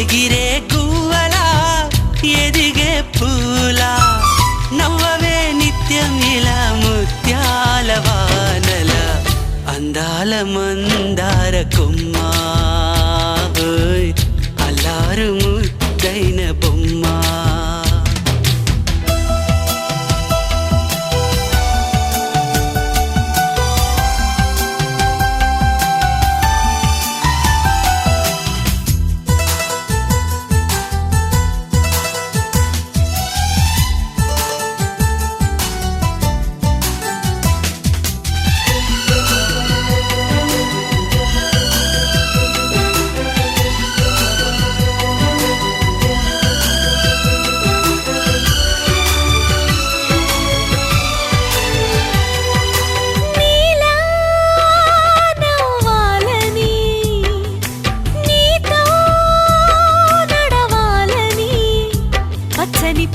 ఎగిరే గువ్వలా ఎదిగే పూలా నవ్వవే నిత్యం ఇలా ముత్యాల వానల అందాల మందార కొమ్మ అల్లారు ముద్దైన బొమ్మ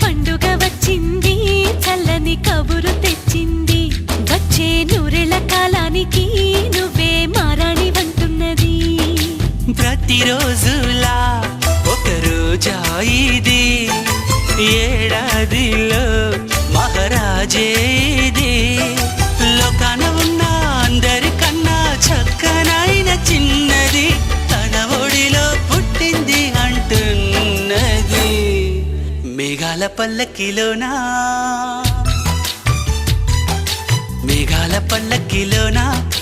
పండుగ వచ్చింది చల్లని కబురు తెచ్చింది వచ్చే నూరెళ్ళ కాలానికి నువ్వే మారాణి వంటున్నది ప్రతిరోజులా ఒక రోజా ఇది ఏడాదిలో మహారాజే ఇది లోకాన ఉన్న అందరికన్నా చక్కనైన చిన్నది తన ఒడిలో పుట్టింది అంటున్నది మేఘాల పల్లకిలోనా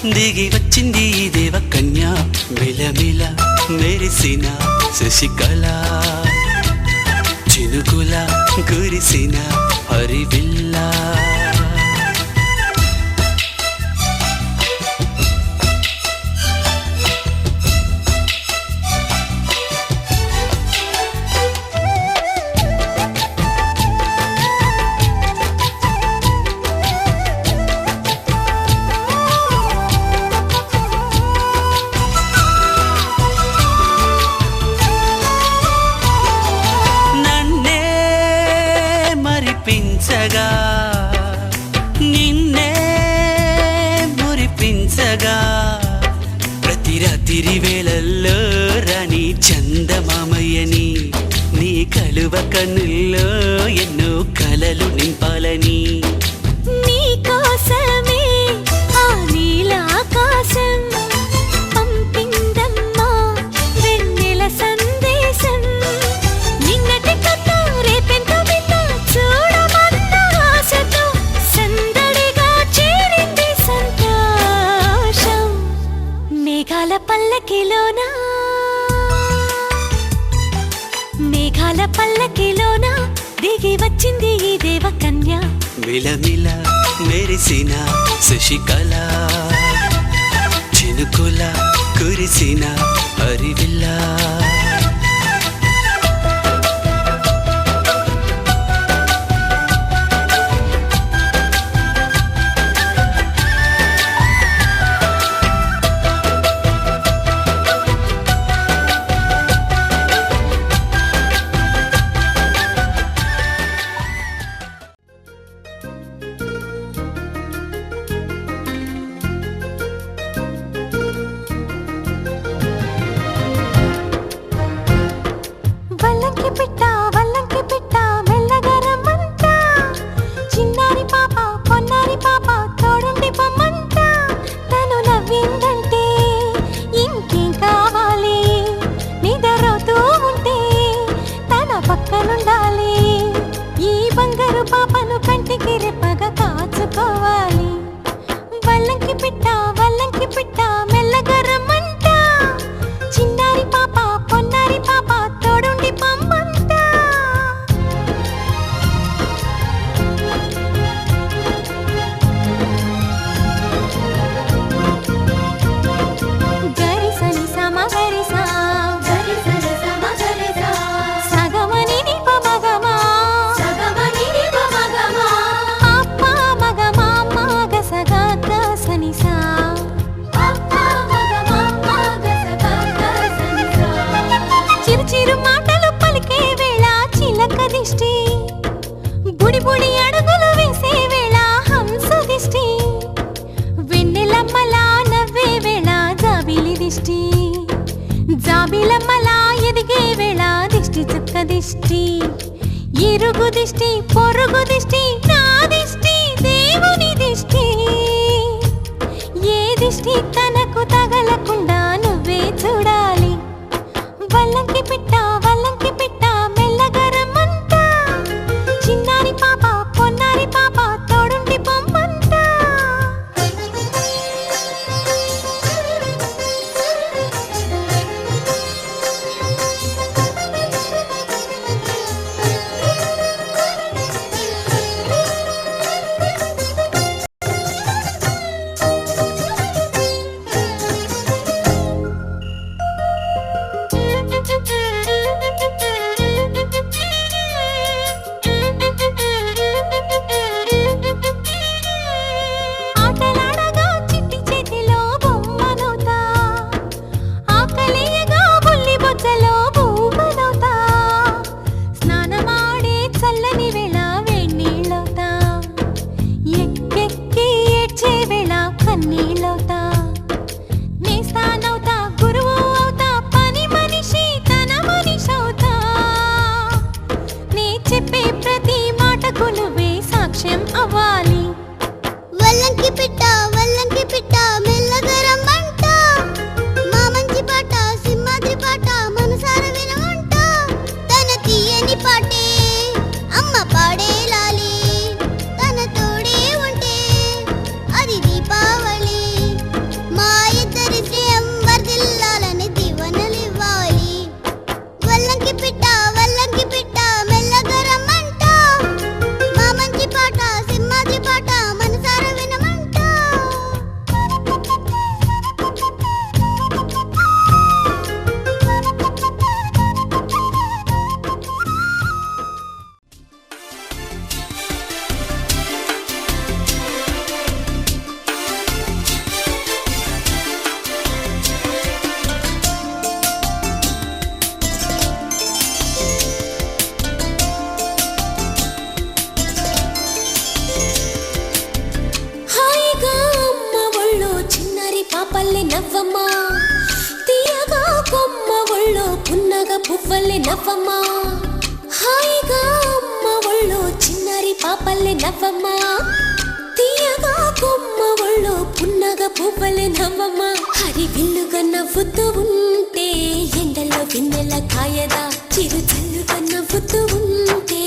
దిగి వచ్చింది దేవకన్య మిలమిల మెరిసిన శశికళ చినుకుల కురిసిన హరివిల్లా నిన్నే మురిపించగా ప్రతి రాత్రి వేళల్లో రాణి చందమామయ్యని నీ కలువ కన్నుల్లో ఎన్నో కలలు నింపాలని నీ కోసమే ఆ నీలాకాశం పంపిందమ్మా వెన్నెల సందేశం నిన్నటి కథ రేపెంత వింత చూడమన్న ఆశతో సందడిగా చేరింది సంతోషం మేఘాల పల్లకిలోనా దిగి వచ్చింది ఈ దేవకన్య మిలమిల మెరిసిన శశికళ చినుకుల కురిసిన హరివిల్లా వల్లంకి పిట్ట మెల్లగరమంట చిన్నారి పాప పొన్నారి పాప తోడుండి పొమ్మంట తను నవ్విందంటే ఇంకేం కావాలి నిద్రపోతూ ఉంటే తన పక్కనుండాలి ఈ బంగారు పాపను కంటికి రెప్పగా కాచుకోవాలి వల్లంకి పిట్ట మెల్లగరమంట చిన్నారి పాప పొన్నారి పాప తోడుండి పొమ్మంట గరి సని సమ గరి సా సగమని ని పమగమా అప్ప మగమా మగ సగా గ సని సా చిరు మాటలు పలికే వేళ చిలక దిష్టి బుడి బుడి అడుగులు వేసే వేళ హంస దిష్టి వెన్నెలమ్మలా నవ్వే వేళ జాబిలి దిష్టి జాబిలమ్మలా ఎదిగే వేళ దిష్టి, ఇరుగు దిష్టి, పొరుగు దిష్టి, నా దిష్టి, దేవుని దిష్టి. ఏ దిష్టి తనకు తగలకుండా నువ్వే చూడాలి. వల్లంకి పిట్ట, వల్లంకి పిట్ట, మెల్లగరమంట. చిన్నారి పాప, పొన్నారి పాప, తోడుండి పొమ్మంట. ఆటలాడగా చిట్టి చేతిలో బొమ్మనవుతా, ఆకలేయగా బుల్లి బొజ్జలో బూమనవుతా. స్నానమాడే చల్లని వేళ వేణీళ్ళవుతా, ఎక్కెక్కి ఏడ్చే వేళ కన్నీళ్ళవుతా. నేస్తానవుతా, గురువు అవుతా, పని మనిషి తన మనిషవుతా. నీ చెప్పే ప్రతి మాటకు నువ్వే సాక్ష్యం అవ్వాలి. వల్లంకి పిట్ట, వల్లంకి పిట్ట, మెల్లగరమ్మంట. మా మంచి పాట, సింహాద్రి పాట, మనసార వినమంట. తన తీయని పాటే అమ్మ పాడేలాలి. తన తోడే ఉంటే అది దీపావళి. మా ఇద్దరి శ్రేయం వర్ధిల్లాలని దీవెనలివ్వాలి. వల్లంకి పిట్ట, వల్లంకి పిట్ట, మెల్లగరమ్మంట. మా మంచి పాట, సింహాద్రి పాట, మనసార వినమంట. హాయిగా అమ్మ ఒళ్ళో చిన్నారి పాపల్లె నవ్వమ్మా, తీయగా కొమ్మ ఒళ్ళో పున్నగ పువ్వల్లె నవ్వమ్మా. హాయిగా అమ్మ ఒళ్ళో చిన్నారి పాపల్లె నవ్వమ్మా, తీయగా కొమ్మ ఒళ్ళో పున్నగ పువ్వల్లె నవ్వమ్మా. హరి విల్లుగా నవ్వుతూ ఉంటే ఎండలో వెన్నెల కాయదా, చిరు చల్లుగా నవ్వుతూ ఉంటే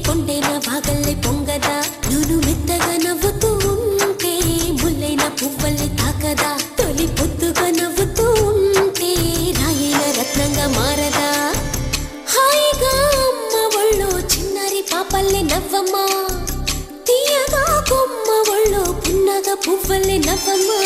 కొండైన వాగల్లె పొంగదా. నూను మెత్తగా నవ్వుతూ ఉంటే ముల్లైన పువ్వల్లె తాకదా. తొలి పొద్దుగా నవ్వుతూ ఉంటే రాయైన రత్నంగా మారదా. హాయిగా అమ్మ ఒళ్ళో చిన్నారి పాపల్లె నవ్వమ్మా, తీయగా కొమ్మ ఒళ్ళో పున్నగ పువ్వల్లె నవ్వమ్మా.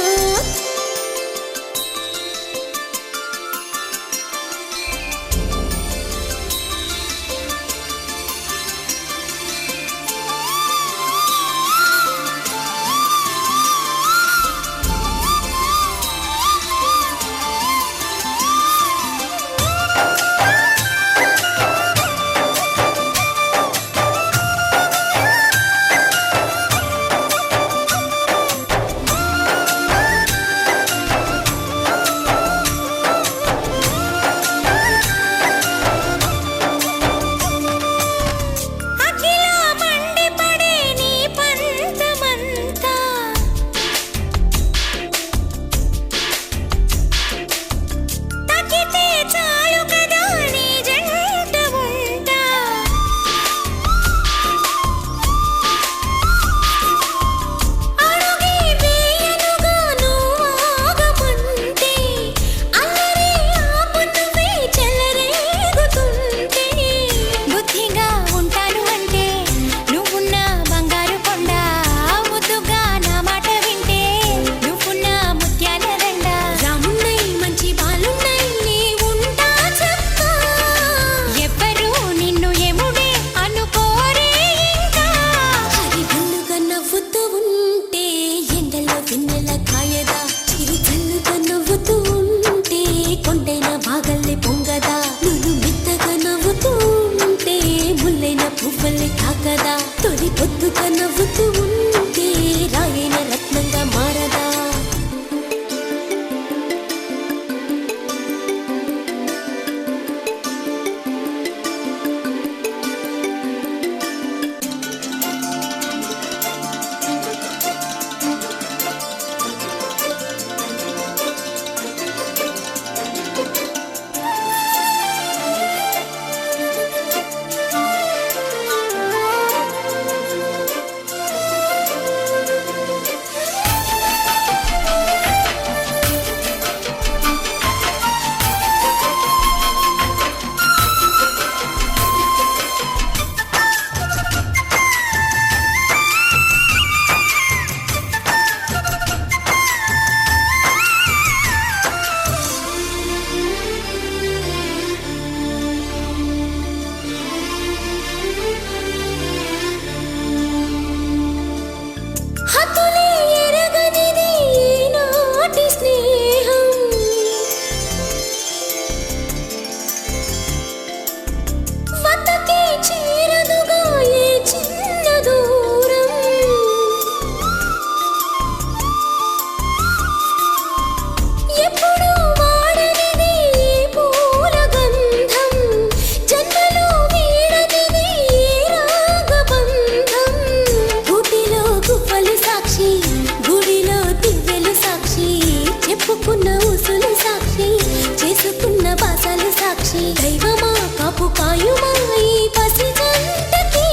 సాక్షి దైవమా కాపు కాయుమా ఈ పసి జంటకి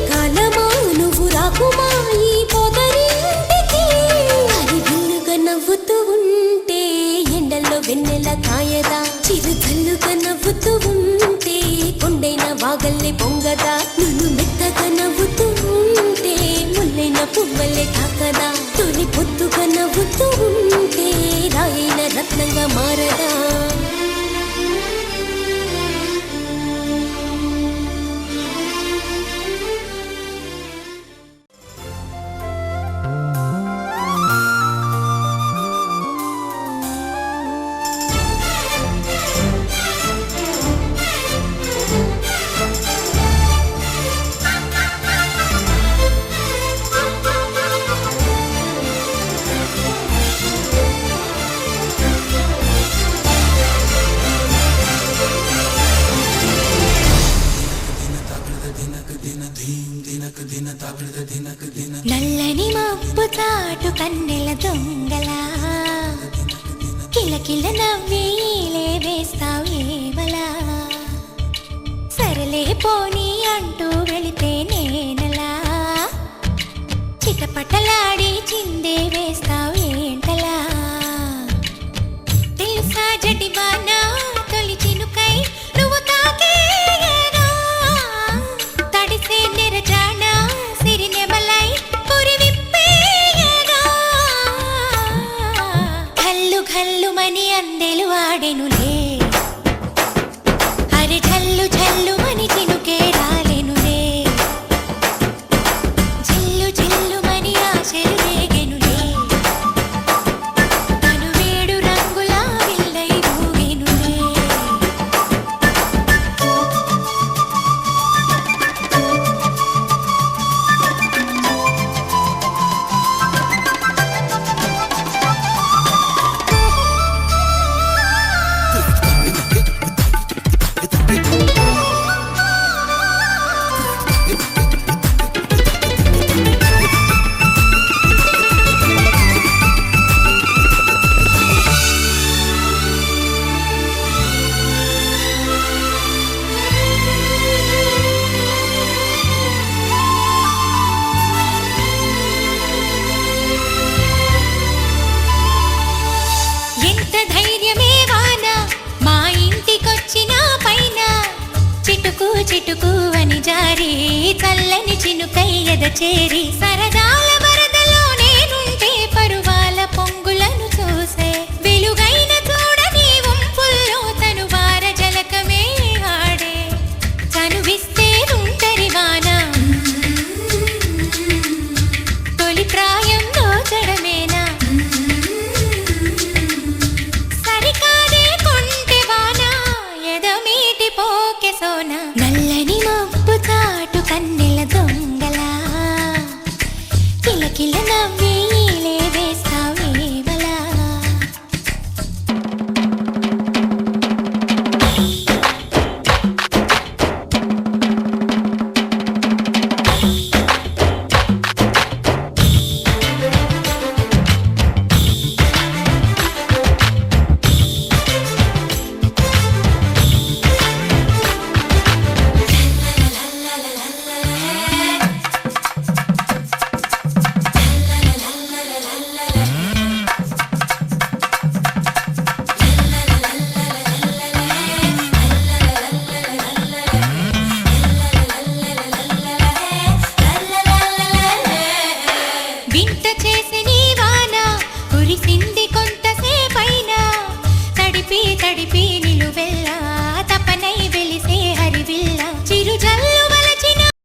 కాలమా నువ్వు రాకుమా ఈ పొదరింటికి అది విల్లుగా నవ్వుతూ ఉంటే ఎండల్లో వెన్నెల కాయదా చిరు జల్లుగా నవ్వుతూ ఉంటే కొండైన వాగల్లే పొంగదా నన్ను మెత్తగా నవ్వుతూ ఉంటే ముల్లైన పువ్వలే తాకదా తొలి పొద్దుగా నవ్వుతూ ఉంటే రాయైన రత్నంగా మారదా నల్లని మబ్బు చాటు కన్నెల దొంగలా కిలకిల నవ్వేలే వేస్తావు ఏమలా సరలే పోనీ అంటూ వెళితే నేనలా చిటపటలాడి చిందే వేస్తావు ఏంటలా తెలుసా జడివానా తొలి చినుకై నువ్వు తాకేయగా తడిసే నిరజానా సిరినెమలై పురి విప్పేయగా ఘల్లు ఘల్లుమని అందెలు వాడెనులే అరే ఝల్లు ఝల్లుమని చినుకే రాలెనులే జిల్లు జిల్లుమని ఆశలు రేగెనులే తను వేడు రంగుల విల్లై ఊగెనులే ఎంత ధైర్యమే వాన మా ఇంటికొచ్చిన పైన చిటుకు చిటుకు అని జారి చల్లని చినుకై ఎద చేరి